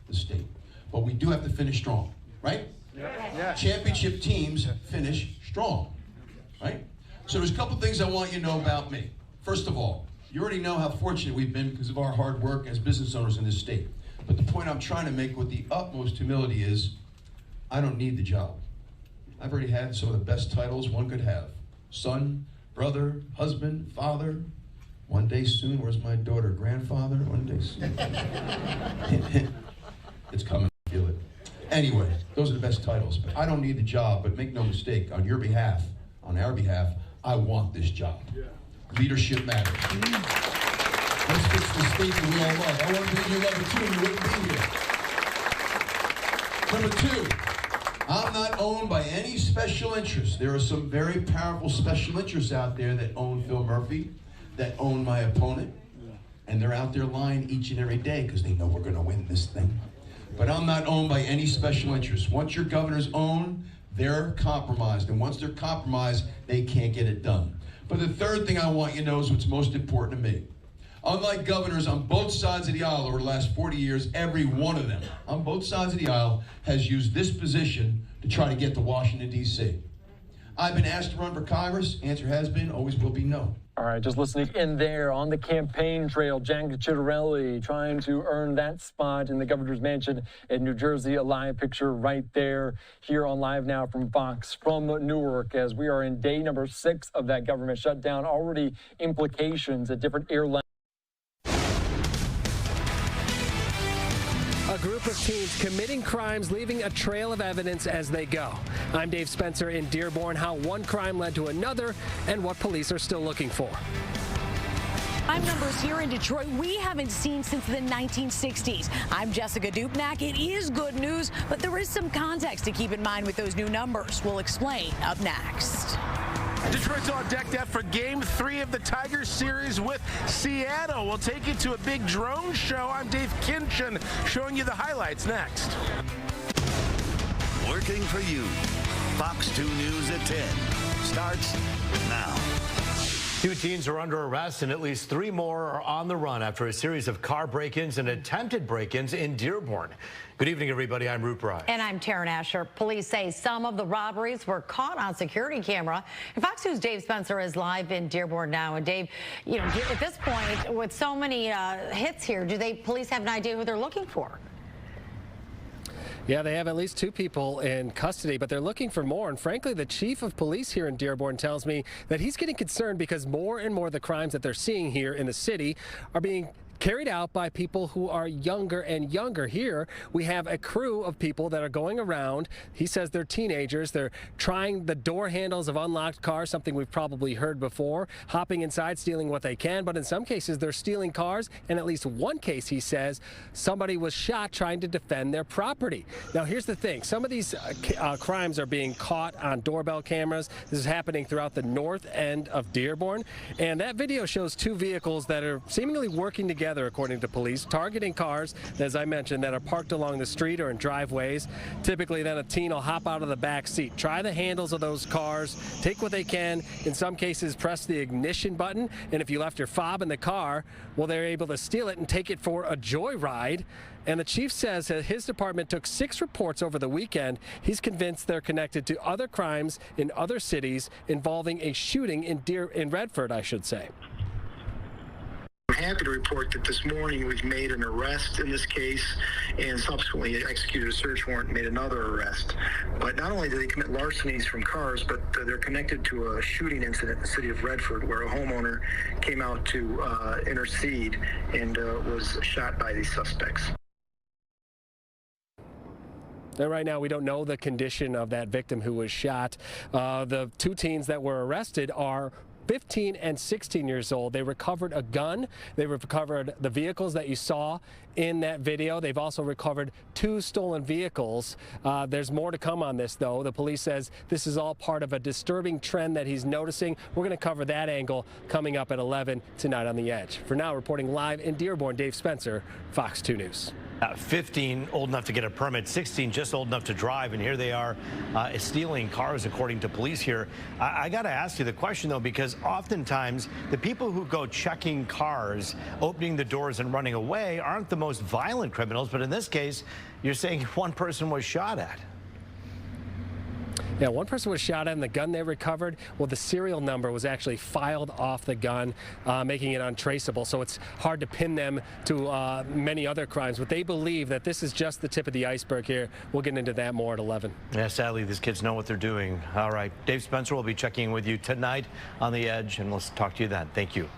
the state. But we do have to finish strong, right? Yeah. Championship teams finish strong, right? So there's a couple things I want you to know about me. First of all, you already know how fortunate we've been because of our hard work as business owners in this state. But the point I'm trying to make with the utmost humility is, I don't need the job. I've already had some of the best titles one could have. Son, brother, husband, father. One day soon, where's my daughter? Grandfather, one day soon. It's coming, I feel it. Anyway, those are the best titles. But I don't need the job, but make no mistake, on your behalf, on our behalf, I want this job. Yeah. Leadership matters. Let's fix the state that we all love. I want to be you love it too, you wouldn't be here. Number 2, I'm not owned by any special interests. There are some very powerful special interests out there that own Phil Murphy, that own my opponent, and they're out there lying each and every day because they know we're going to win this thing. But I'm not owned by any special interests. Once your governor's owned, they're compromised, and once they're compromised, they can't get it done. But the third thing I want you to know is what's most important to me. Unlike governors on both sides of the aisle over the last 40 years, every one of them on both sides of the aisle has used this position to try to get to Washington, D.C. I've been asked to run for Congress. Answer has been, always will be no. All right, just listening in there on the campaign trail, Jan Chittarelli trying to earn that spot in the governor's mansion in New Jersey. A live picture right there here on Live Now from Fox from Newark as we are in day number 6 of that government shutdown. Already implications at different airlines. A group of teens committing crimes, leaving a trail of evidence as they go. I'm Dave Spencer in Dearborn, how one crime led to another and what police are still looking for. Crime numbers here in Detroit we haven't seen since the 1960s. I'm Jessica Dupnack. It is good news, but there is some context to keep in mind with those new numbers. We'll explain up next. Detroit's all decked out for Game 3 of the Tigers series with Seattle. We'll take you to a big drone show. I'm Dave Kinchin, showing you the highlights next. Working for you. Fox 2 News at 10 starts now. 2 teens are under arrest and at least 3 more are on the run after a series of car break-ins and attempted break-ins in Dearborn. Good evening, everybody. I'm Root Bryant. And I'm Taryn Asher. Police say some of the robberies were caught on security camera. And Fox News' Dave Spencer is live in Dearborn now. And Dave, you know, at this point, with so many hits here, police have an idea who they're looking for? Yeah, they have at least 2 people in custody, but they're looking for more. And frankly, the chief of police here in Dearborn tells me that he's getting concerned because more and more of the crimes that they're seeing here in the city are being carried out by people who are younger and younger. Here we have a crew of people that are going around. He says they're teenagers. They're trying the door handles of unlocked cars, something we've probably heard before, hopping inside, stealing what they can. But in some cases, they're stealing cars. And at least one case, he says, somebody was shot trying to defend their property. Now, here's the thing. Some of these crimes are being caught on doorbell cameras. This is happening throughout the north end of Dearborn. And that video shows 2 vehicles that are seemingly working together, according to police, targeting cars, as I mentioned, that are parked along the street or in driveways. Typically, then a teen will hop out of the back seat, try the handles of those cars, take what they can, in some cases press the ignition button, and if you left your fob in the car, well, they're able to steal it and take it for a joyride. And the chief says that his department took 6 reports over the weekend. He's convinced they're connected to other crimes in other cities involving a shooting in Redford, I should say. I'm happy to report that this morning we've made an arrest in this case and subsequently executed a search warrant and made another arrest. But not only did they commit larcenies from cars, but they're connected to a shooting incident in the city of Redford where a homeowner came out to intercede and was shot by these suspects. And right now, we don't know the condition of that victim who was shot. The 2 teens that were arrested are 15 and 16 years old. They recovered a gun. They recovered the vehicles that you saw in that video. They've also recovered 2 stolen vehicles. There's more to come on this, though. The police says this is all part of a disturbing trend that he's noticing. We're going to cover that angle coming up at 11 tonight on The Edge. For now, reporting live in Dearborn, Dave Spencer, Fox 2 News. 15 old enough to get a permit, 16 just old enough to drive, and here they are stealing cars, according to police here. I got to ask you the question, though, because oftentimes the people who go checking cars, opening the doors and running away aren't the most violent criminals, but in this case, you're saying one person was shot at. Yeah, one person was shot at, and the gun they recovered, well, the serial number was actually filed off the gun, making it untraceable. So it's hard to pin them to many other crimes. But they believe that this is just the tip of the iceberg here. We'll get into that more at 11. Yeah, sadly, these kids know what they're doing. All right, Dave Spencer will be checking in with you tonight on The Edge, and we'll talk to you then. Thank you.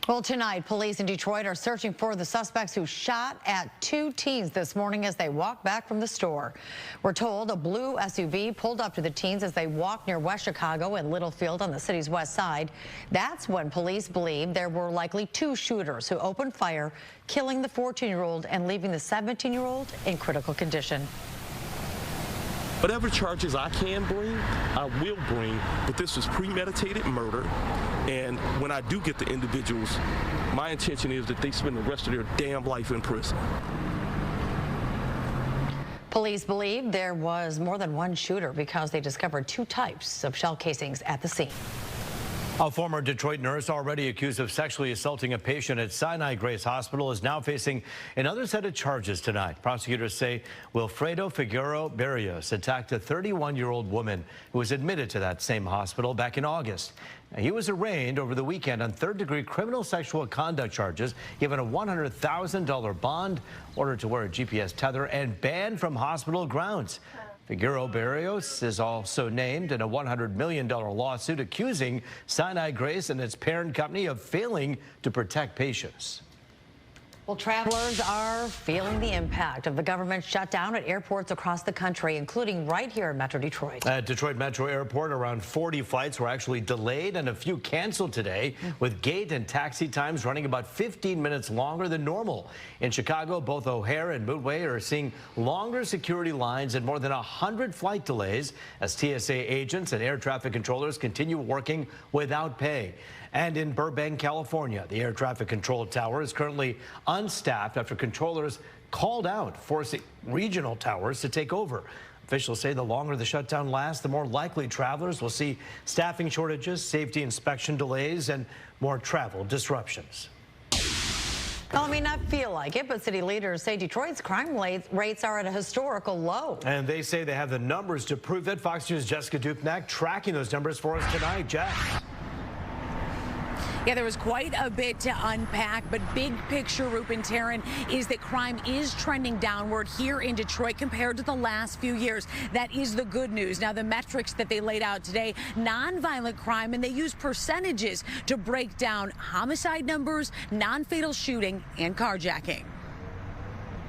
Well, tonight, police in Detroit are searching for the suspects who shot at 2 teens this morning as they walked back from the store. We're told a blue SUV pulled up to the teens as they walked near West Chicago and Littlefield on the city's west side. That's when police believe there were likely 2 shooters who opened fire, killing the 14-year-old and leaving the 17-year-old in critical condition. Whatever charges I can bring, I will bring, but this was premeditated murder, and when I do get the individuals, my intention is that they spend the rest of their damn life in prison. Police believe there was more than one shooter because they discovered 2 types of shell casings at the scene. A former Detroit nurse already accused of sexually assaulting a patient at Sinai Grace Hospital is now facing another set of charges tonight. Prosecutors say Wilfredo Figueroa Barrios attacked a 31-year-old woman who was admitted to that same hospital back in August. Now, he was arraigned over the weekend on third-degree criminal sexual conduct charges, given a $100,000 bond, ordered to wear a GPS tether, and banned from hospital grounds. Figueroa Barrios is also named in a $100 million lawsuit accusing Sinai Grace and its parent company of failing to protect patients. Well, travelers are feeling the impact of the government shutdown at airports across the country, including right here in Metro Detroit. At Detroit Metro Airport, around 40 flights were actually delayed and a few canceled today, with gate and taxi times running about 15 minutes longer than normal. In Chicago, both O'Hare and Midway are seeing longer security lines and more than 100 flight delays as TSA agents and air traffic controllers continue working without pay. And in Burbank, California, the air traffic control tower is currently unstaffed after controllers called out, forcing regional towers to take over. Officials say the longer the shutdown lasts, the more likely travelers will see staffing shortages, safety inspection delays, and more travel disruptions. Well, it may not feel like it, but city leaders say Detroit's crime rates are at a historical low. And they say they have the numbers to prove it. Fox News' Jessica Dupnack tracking those numbers for us tonight. Jess. Yeah, there was quite a bit to unpack, but big picture, Rupen Taryn, is that crime is trending downward here in Detroit compared to the last few years. That is the good news. Now, the metrics that they laid out today, nonviolent crime, and they use percentages to break down homicide numbers, non-fatal shooting, and carjacking.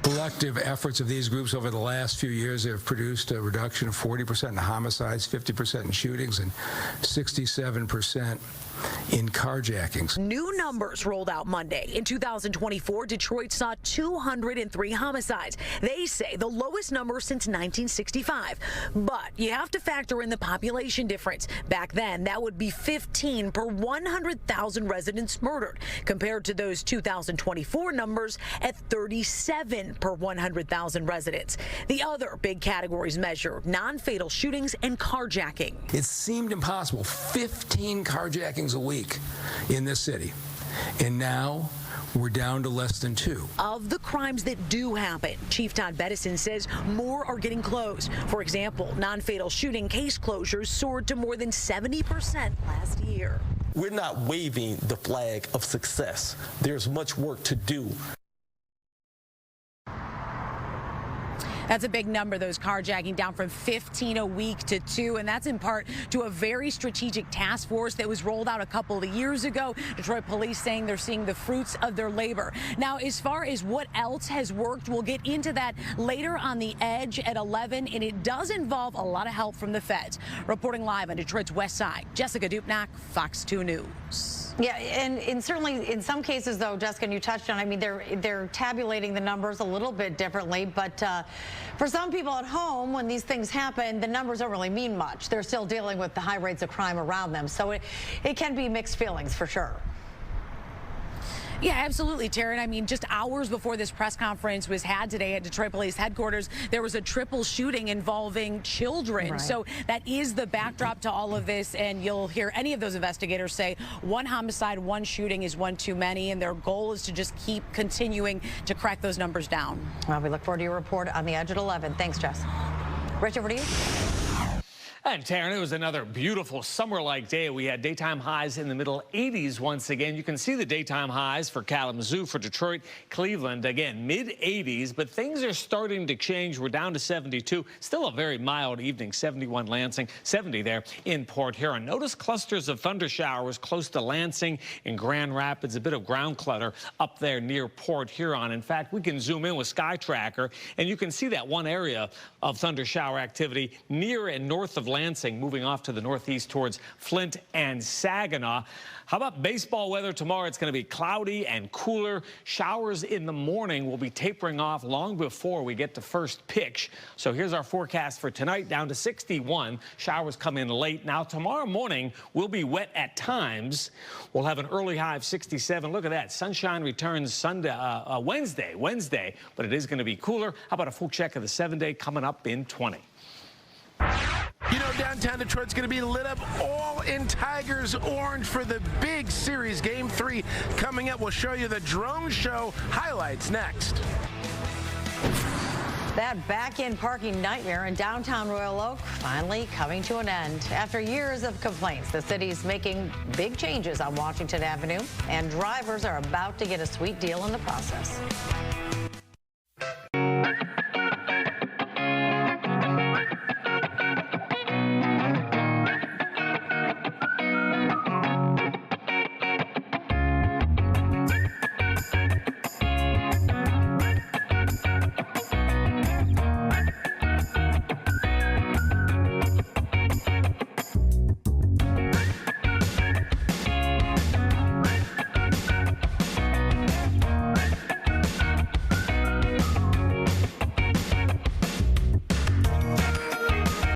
Collective efforts of these groups over the last few years have produced a reduction of 40% in homicides, 50% in shootings, and 67% in carjackings. New numbers rolled out Monday. In 2024, Detroit saw 203 homicides. They say the lowest number since 1965. But you have to factor in the population difference. Back then, that would be 15 per 100,000 residents murdered, compared to those 2024 numbers at 37 per 100,000 residents. The other big categories measure non-fatal shootings and carjacking. It seemed impossible. 15 carjackings a week in this city. And now we're down to less than 2. Of the crimes that do happen, Chief Todd Bettison says more are getting closed. For example, non-fatal shooting case closures soared to more than 70% last year. We're not waving the flag of success. There's much work to do. That's a big number, those carjacking, down from 15 a week to 2, and that's in part to a very strategic task force that was rolled out a couple of years ago. Detroit police saying they're seeing the fruits of their labor. Now, as far as what else has worked, we'll get into that later on The Edge at 11, and it does involve a lot of help from the feds. Reporting live on Detroit's west side, Jessica Dupnack, Fox 2 News. Yeah, and certainly in some cases, though, Jessica, and you touched on, I mean, they're tabulating the numbers a little bit differently, but for some people at home, when these things happen, the numbers don't really mean much. They're still dealing with the high rates of crime around them, so it can be mixed feelings for sure. Yeah, absolutely, Taryn. I mean, just hours before this press conference was had today at Detroit Police Headquarters, there was a triple shooting involving children. Right. So that is the backdrop to all of this, and you'll hear any of those investigators say one homicide, one shooting is one too many, and their goal is to just keep continuing to crack those numbers down. Well, we look forward to your report on the Edge at 11. Thanks, Jess. Rich, over to you. And Taryn, it was another beautiful summer-like day. We had daytime highs in the middle 80s once again. You can see the daytime highs for Kalamazoo, for Detroit, Cleveland. Again, mid-80s, but things are starting to change. We're down to 72. Still a very mild evening, 71 Lansing, 70 there in Port Huron. Notice clusters of thunder showers close to Lansing and Grand Rapids. A bit of ground clutter up there near Port Huron. In fact, we can zoom in with Sky Tracker, and you can see that one area of thunder shower activity near and north of Lansing, moving off to the northeast towards Flint and Saginaw. How about baseball weather tomorrow? It's going to be cloudy and cooler. Showers in the morning will be tapering off long before we get to first pitch. So here's our forecast for tonight, down to 61. Showers come in late. Now tomorrow morning will be wet at times. We'll have an early high of 67. Look at that. Sunshine returns Wednesday, but it is going to be cooler. How about a full check of the 7-day coming up in 20? You know, downtown Detroit's going to be lit up all in Tigers orange for the big series. Game 3 coming up. We'll show you the drone show highlights next. That back-in parking nightmare in downtown Royal Oak finally coming to an end. After years of complaints, the city's making big changes on Washington Avenue, and drivers are about to get a sweet deal in the process.